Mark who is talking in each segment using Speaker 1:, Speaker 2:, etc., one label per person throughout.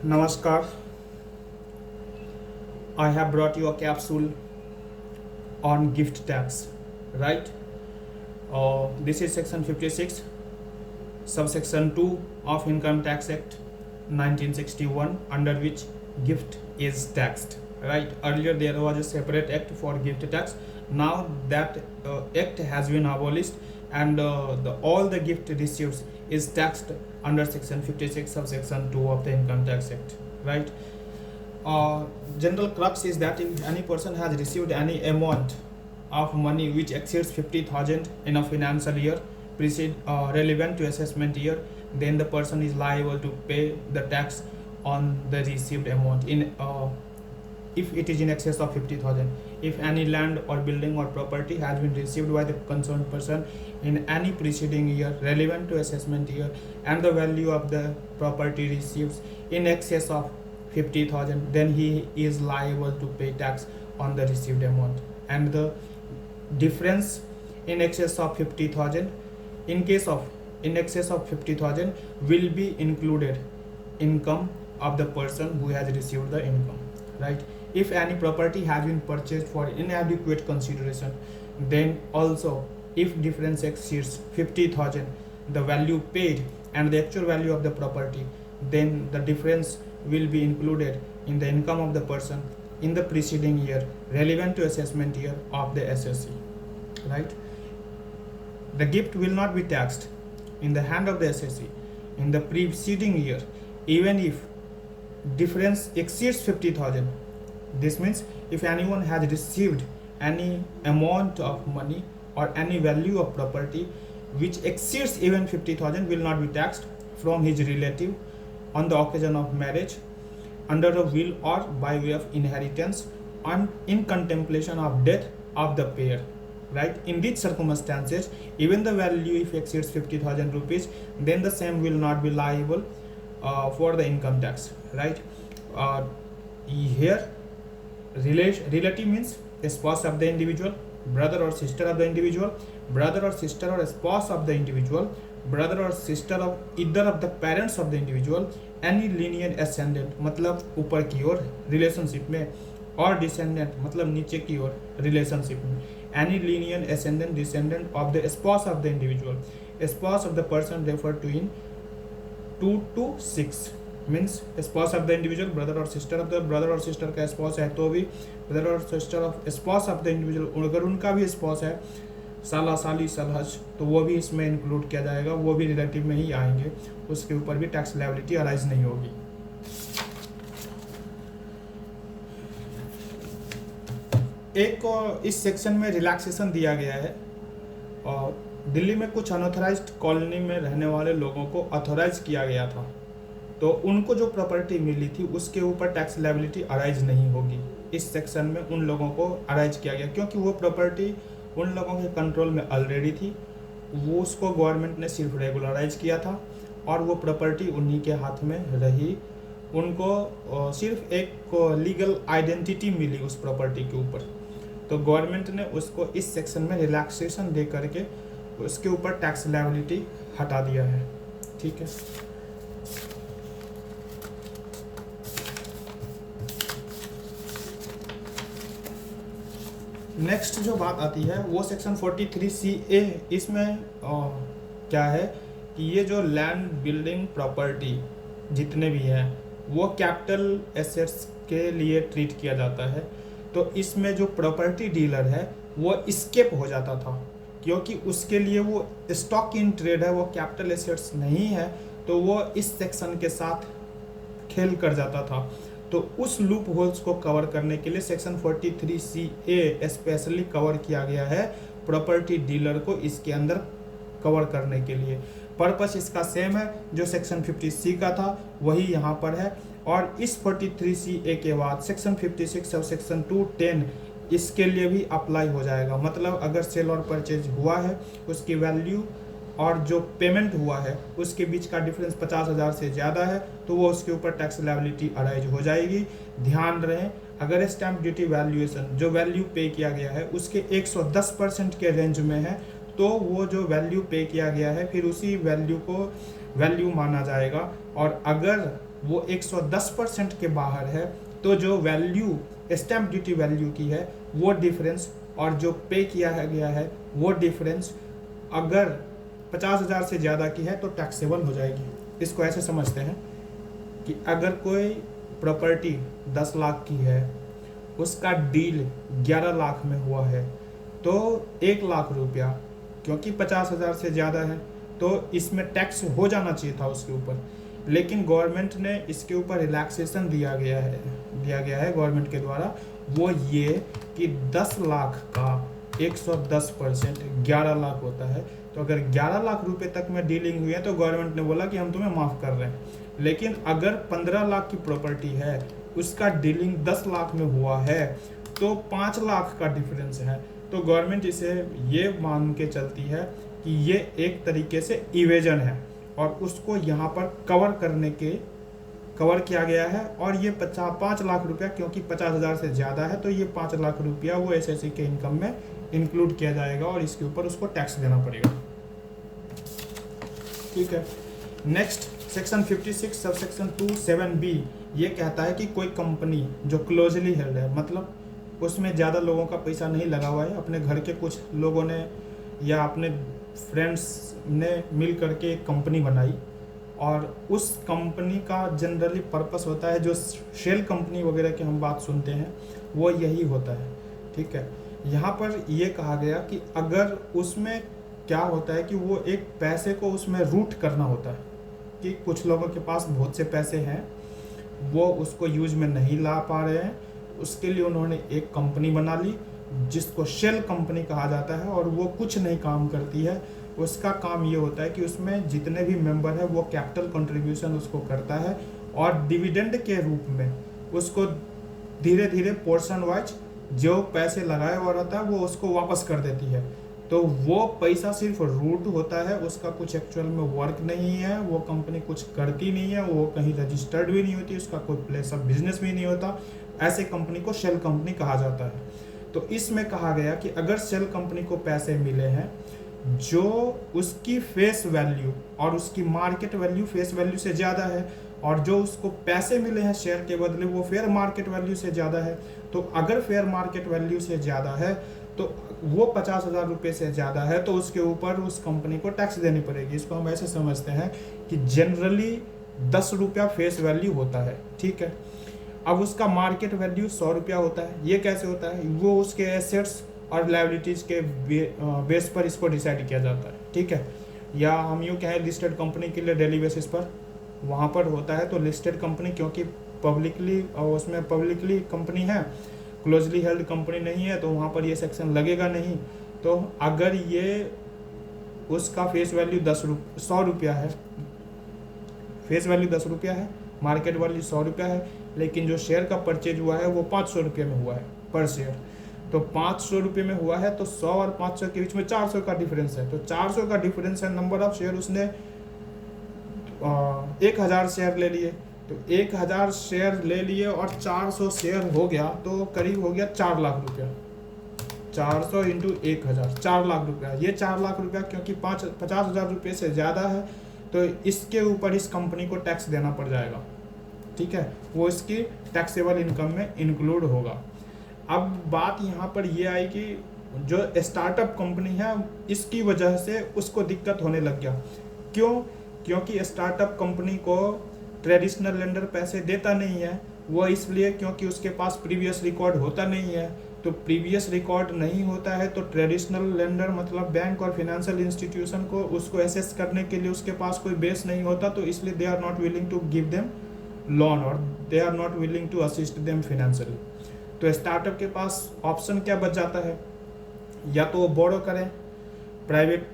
Speaker 1: Namaskar. I have brought you a capsule on gift tax, right? This is section 56, subsection 2 of Income Tax Act 1961, under which gift is taxed, right? Earlier there was a separate act for gift tax. Now that act has been abolished, and all the gift receipts is taxed under section 56, subsection 2 of the Income Tax Act, right? General crux is that if any person has received any amount of money which exceeds 50,000 in a financial year relevant to assessment year, then the person is liable to pay the tax on the received amount in if it is in excess of 50,000. If any land or building or property has been received by the concerned person in any preceding year relevant to assessment year, and the value of the property received in excess of 50,000, then he is liable to pay tax on the received amount. And the difference in excess of 50,000, in case of in excess of 50,000, will be included income of the person who has received the income, right? If any property has been purchased for inadequate consideration, then also if difference exceeds 50,000, the value paid and the actual value of the property, then the difference will be included in the income of the person in the preceding year relevant to assessment year of the SSC, right? The gift will not be taxed in the hand of the SSC in the preceding year, even if difference exceeds 50,000. This means if anyone has received any amount of money or any value of property which exceeds even 50,000, will not be taxed from his relative on the occasion of marriage, under a will, or by way of inheritance, and in contemplation of death of the pair, right? In these circumstances, even the value if exceeds 50,000 rupees, then the same will not be liable for the income tax, right? Here relative means a spouse of the individual, brother or sister of the individual, brother or sister or a spouse of the individual, brother or sister of either of the parents of the individual, any linear ascendant मतलब ऊपर की ओर relationship में, और descendant मतलब नीचे की ओर रिलेशनशिप में, any linear ascendant descendant of the spouse of the individual, spouse of the person refer to in 2 to 6 means spouse of the individual, brother और सिस्टर ऑफ द, ब्रदर और sister का spouse है तो भी brother और sister of spouse of the individual, अगर उनका भी स्पाउस है, साला साली सलहज, तो वो भी इसमें इंक्लूड किया जाएगा, वो भी रिलेटिव में ही आएंगे, उसके ऊपर भी टैक्स लायबिलिटी अराइज नहीं होगी। एक इस सेक्शन में रिलैक्सेशन दिया गया है, और दिल्ली में कुछ अनऑथराइज्ड कॉलोनी में रहने वाले लोगों को ऑथोराइज किया गया था, तो उनको जो प्रॉपर्टी मिली थी उसके ऊपर टैक्स लायबिलिटी अराइज नहीं होगी। इस सेक्शन में उन लोगों को अराइज किया गया क्योंकि वो प्रॉपर्टी उन लोगों के कंट्रोल में ऑलरेडी थी, वो उसको गवर्नमेंट ने सिर्फ रेगुलराइज किया था और वो प्रॉपर्टी उन्हीं के हाथ में रही, उनको सिर्फ एक लीगल आइडेंटिटी मिली उस प्रॉपर्टी के ऊपर, तो गवर्नमेंट ने उसको इस सेक्शन में रिलैक्सेशन दे करके उसके ऊपर टैक्स लायबिलिटी हटा दिया है, ठीक है। नेक्स्ट जो बात आती है वो सेक्शन 43CA, इसमें क्या है कि ये जो लैंड बिल्डिंग प्रॉपर्टी जितने भी हैं वो कैपिटल एसेट्स के लिए ट्रीट किया जाता है, तो इसमें जो प्रॉपर्टी डीलर है वो स्केप हो जाता था क्योंकि उसके लिए वो स्टॉक इन ट्रेड है, वो कैपिटल एसेट्स नहीं है, तो वो इस सेक्शन के साथ खेल कर जाता था। तो उस लूप होल्स को कवर करने के लिए सेक्शन 43CA स्पेशली कवर किया गया है प्रॉपर्टी डीलर को इसके अंदर कवर करने के लिए। पर्पस इसका सेम है जो सेक्शन 50C का था वही यहाँ पर है, और इस 43CA के बाद सेक्शन 56 सब सेक्शन 210 इसके लिए भी अप्लाई हो जाएगा। मतलब अगर सेल और परचेज हुआ है, उसकी वैल्यू और जो पेमेंट हुआ है उसके बीच का डिफरेंस 50,000 से ज़्यादा है, तो वो उसके ऊपर टैक्स लायबिलिटी अराइज हो जाएगी। ध्यान रहे, अगर स्टैम्प ड्यूटी वैल्यूएशन जो वैल्यू पे किया गया है उसके 110% के रेंज में है, तो वो जो वैल्यू पे किया गया है फिर उसी वैल्यू को वैल्यू माना जाएगा। और अगर वो 110% के बाहर है, तो जो वैल्यू स्टैम्प ड्यूटी वैल्यू की है वो डिफरेंस और जो पे किया गया है वो डिफरेंस अगर 50,000 से ज़्यादा की है तो टैक्सेबल हो जाएगी। इसको ऐसे समझते हैं कि अगर कोई प्रॉपर्टी 10 लाख की है, उसका डील 11 लाख में हुआ है, तो 1 लाख रुपया, क्योंकि 50,000 से ज़्यादा है तो इसमें टैक्स हो जाना चाहिए था उसके ऊपर, लेकिन गवर्नमेंट ने इसके ऊपर रिलैक्सेशन दिया गया है गवर्नमेंट के द्वारा, वो ये कि 10 लाख का 110% 11 लाख होता है। तो अगर 11 लाख रुपए तक में डीलिंग हुई है तो गवर्नमेंट ने बोला कि हम तुम्हें माफ़ कर रहे हैं। लेकिन अगर 15 लाख की प्रॉपर्टी है, उसका डीलिंग 10 लाख में हुआ है, तो 5 लाख का डिफरेंस है, तो गवर्नमेंट इसे ये मान के चलती है कि ये एक तरीके से इवेजन है और उसको यहाँ पर कवर किया गया है। और ये 5 लाख रुपया, क्योंकि 50,000 से ज़्यादा है तो ये 5 लाख रुपया वो एसएससी के इनकम में इंक्लूड किया जाएगा और इसके ऊपर उसको टैक्स देना पड़ेगा। ठीक है। Next section 56 sub section 27B ये कहता है कि कोई कंपनी जो क्लोजली हेल्ड है, मतलब उसमें ज़्यादा लोगों का पैसा नहीं लगा हुआ है, अपने घर के कुछ लोगों ने या अपने फ्रेंड्स ने मिल करके एक कंपनी बनाई और उस कंपनी का जनरली पर्पस होता है, जो शेल कंपनी वगैरह की हम बात सुनते हैं वो यही होता है। ठीक है। यहाँ पर ये कहा गया कि अगर उसमें क्या होता है कि वो एक पैसे को उसमें रूट करना होता है कि कुछ लोगों के पास बहुत से पैसे हैं, वो उसको यूज में नहीं ला पा रहे हैं, उसके लिए उन्होंने एक कंपनी बना ली जिसको शेल कंपनी कहा जाता है और वो कुछ नहीं काम करती है। उसका काम ये होता है कि उसमें जितने भी मेंबर है वो कैपिटल कंट्रीब्यूशन उसको करता है और डिविडेंड के रूप में उसको धीरे धीरे पोर्शन वाइज जो पैसे लगाया हुआ रहता है वो उसको वापस कर देती है। तो वो पैसा सिर्फ रूट होता है, उसका कुछ एक्चुअल में वर्क नहीं है, वो कंपनी कुछ करती नहीं है, वो कहीं रजिस्टर्ड भी नहीं होती, उसका कोई प्लेस ऑफ बिजनेस भी नहीं होता। ऐसे कंपनी को शेल कंपनी कहा जाता है। तो इसमें कहा गया कि अगर शेल कंपनी को पैसे मिले हैं जो उसकी फेस वैल्यू और उसकी मार्केट वैल्यू फेस वैल्यू से ज़्यादा है और जो उसको पैसे मिले हैं शेयर के बदले वो फेयर मार्केट वैल्यू से ज़्यादा है, तो अगर फेयर मार्केट वैल्यू से ज़्यादा है तो वो 50,000 रुपये से ज़्यादा है तो उसके ऊपर उस कंपनी को टैक्स देनी पड़ेगी। इसको हम ऐसे समझते हैं कि जनरली 10 रुपया फेस वैल्यू होता है। ठीक है। अब उसका मार्केट वैल्यू 100 रुपया होता है। ये कैसे होता है? वो उसके एसेट्स और लायबिलिटीज़ के बेस पर इसको डिसाइड किया जाता है। ठीक है। या हम यूँ कहें लिस्टेड कंपनी के लिए डेली बेसिस पर वहाँ पर होता है। तो लिस्टेड कंपनी क्योंकि पब्लिकली और उसमें पब्लिकली कंपनी है, क्लोजली हेल्ड कंपनी नहीं है, तो वहाँ पर ये सेक्शन लगेगा नहीं। तो अगर ये उसका फेस वैल्यू 100 रुपया है, फेस वैल्यू 10 रुपया है, मार्केट वैल्यू 100 रुपया है, लेकिन जो शेयर का परचेज हुआ है वो 500 रुपये में हुआ है पर शेयर। तो 500 रुपये में हुआ है तो 100 और 500 के बीच में 400 का डिफरेंस है। तो 400 का डिफरेंस है नंबर ऑफ शेयर, उसने 1000 शेयर ले लिए, तो 1000 शेयर ले लिए और 400 शेयर हो गया तो करीब हो गया 4 लाख रुपया। 400 इंटू 1000 4 लाख रुपया। ये 4 लाख रुपया क्योंकि 50,000 रुपये से ज़्यादा है तो इसके ऊपर इस कंपनी को टैक्स देना पड़ जाएगा। ठीक है। वो इसकी टैक्सेबल इनकम में इंक्लूड होगा। अब बात यहाँ पर ये आई कि जो स्टार्टअप कंपनी है इसकी वजह से उसको दिक्कत होने लग गया। क्यों? क्योंकि स्टार्टअप कंपनी को ट्रेडिशनल लेंडर पैसे देता नहीं है। वो इसलिए क्योंकि उसके पास प्रीवियस रिकॉर्ड होता नहीं है। तो प्रीवियस रिकॉर्ड नहीं होता है तो ट्रेडिशनल लेंडर मतलब बैंक और फाइनेंशियल इंस्टीट्यूशन को उसको एसेस करने के लिए उसके पास कोई बेस नहीं होता, तो इसलिए they are not willing to give them loan और they are not willing to assist them financially. तो स्टार्टअप के पास ऑप्शन क्या बच जाता है? या तो वो बोरो करें प्राइवेट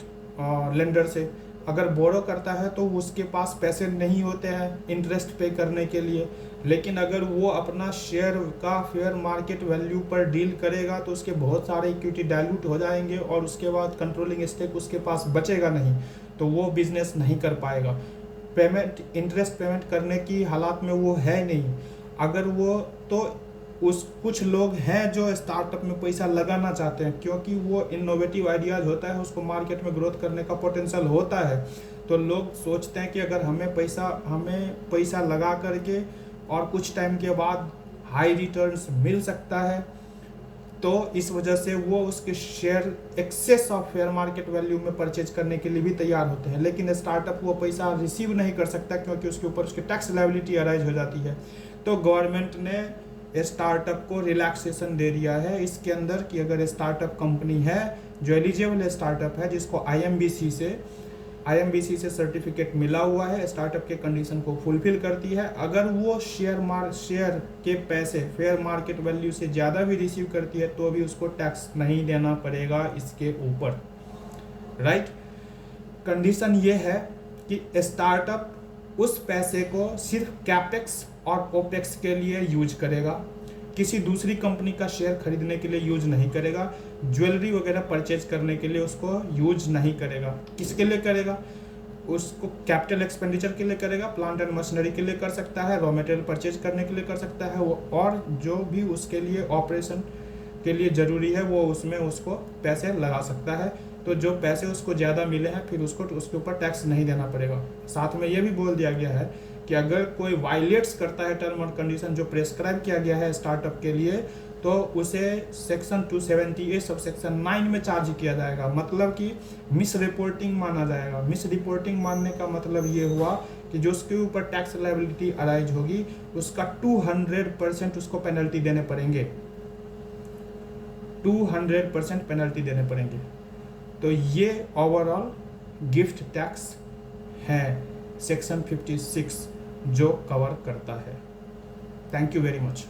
Speaker 1: लेंडर से। अगर बोरो करता है तो उसके पास पैसे नहीं होते हैं इंटरेस्ट पे करने के लिए, लेकिन अगर वो अपना शेयर का फेयर मार्केट वैल्यू पर डील करेगा तो उसके बहुत सारे इक्विटी डाइल्यूट हो जाएंगे और उसके बाद कंट्रोलिंग स्टेक उसके पास बचेगा नहीं, तो वो बिजनेस नहीं कर पाएगा। पेमेंट इंटरेस्ट पेमेंट करने की हालात में वो है नहीं। अगर वो तो कुछ लोग हैं जो स्टार्टअप में पैसा लगाना चाहते हैं क्योंकि वो इनोवेटिव आइडियाज़ होता है, उसको मार्केट में ग्रोथ करने का पोटेंशियल होता है, तो लोग सोचते हैं कि अगर हमें पैसा लगा करके और कुछ टाइम के बाद हाई रिटर्न्स मिल सकता है, तो इस वजह से वो उसके share excess of fair market value में परचेज करने के लिए भी तैयार होते हैं। लेकिन स्टार्टअप वो पैसा रिसीव नहीं कर सकता क्योंकि उसके ऊपर उसकी टैक्स लायबिलिटी अराइज हो जाती है। तो गवर्नमेंट ने स्टार्टअप को रिलैक्सेशन दे दिया है इसके अंदर कि अगर स्टार्टअप कंपनी है जो एलिजिबल स्टार्टअप है, जिसको IMBC से सर्टिफिकेट मिला हुआ है, स्टार्टअप के कंडीशन को फुलफिल करती है, अगर वो शेयर के पैसे फेयर मार्केट वैल्यू से ज़्यादा भी रिसीव करती है तो भी उसको टैक्स नहीं देना पड़ेगा इसके ऊपर, राइट। कंडीशन ये है कि स्टार्टअप उस पैसे को सिर्फ कैपेक्स और ओपेक्स के लिए यूज करेगा, किसी दूसरी कंपनी का शेयर खरीदने के लिए यूज नहीं करेगा, ज्वेलरी वगैरह परचेज करने के लिए उसको यूज नहीं करेगा। किसके लिए करेगा? उसको कैपिटल एक्सपेंडिचर के लिए करेगा, प्लांट एंड मशीनरी के लिए कर सकता है, रॉ मटेरियल परचेज करने के लिए कर सकता है, और जो भी उसके लिए ऑपरेशन के लिए ज़रूरी है वो उसमें उसको पैसे लगा सकता है। तो जो पैसे उसको ज़्यादा मिले हैं फिर उसको उसके ऊपर टैक्स नहीं देना पड़ेगा। साथ में ये भी बोल दिया गया है कि अगर कोई वायलेट्स करता है टर्म और कंडीशन जो प्रेस्क्राइब किया गया है स्टार्टअप के लिए, तो उसे सेक्शन 278 सब सेक्शन 9 में चार्ज किया जाएगा, मतलब कि मिस रिपोर्टिंग माना जाएगा। मिस रिपोर्टिंग मानने का मतलब ये हुआ कि जो उसके ऊपर टैक्स लायबिलिटी अराइज होगी उसका 200% उसको पेनल्टी देने पड़ेंगे, 200% पेनल्टी देने पड़ेंगे। तो ये ओवरऑल गिफ्ट टैक्स है सेक्शन 56 जो कवर करता है। Thank you very much.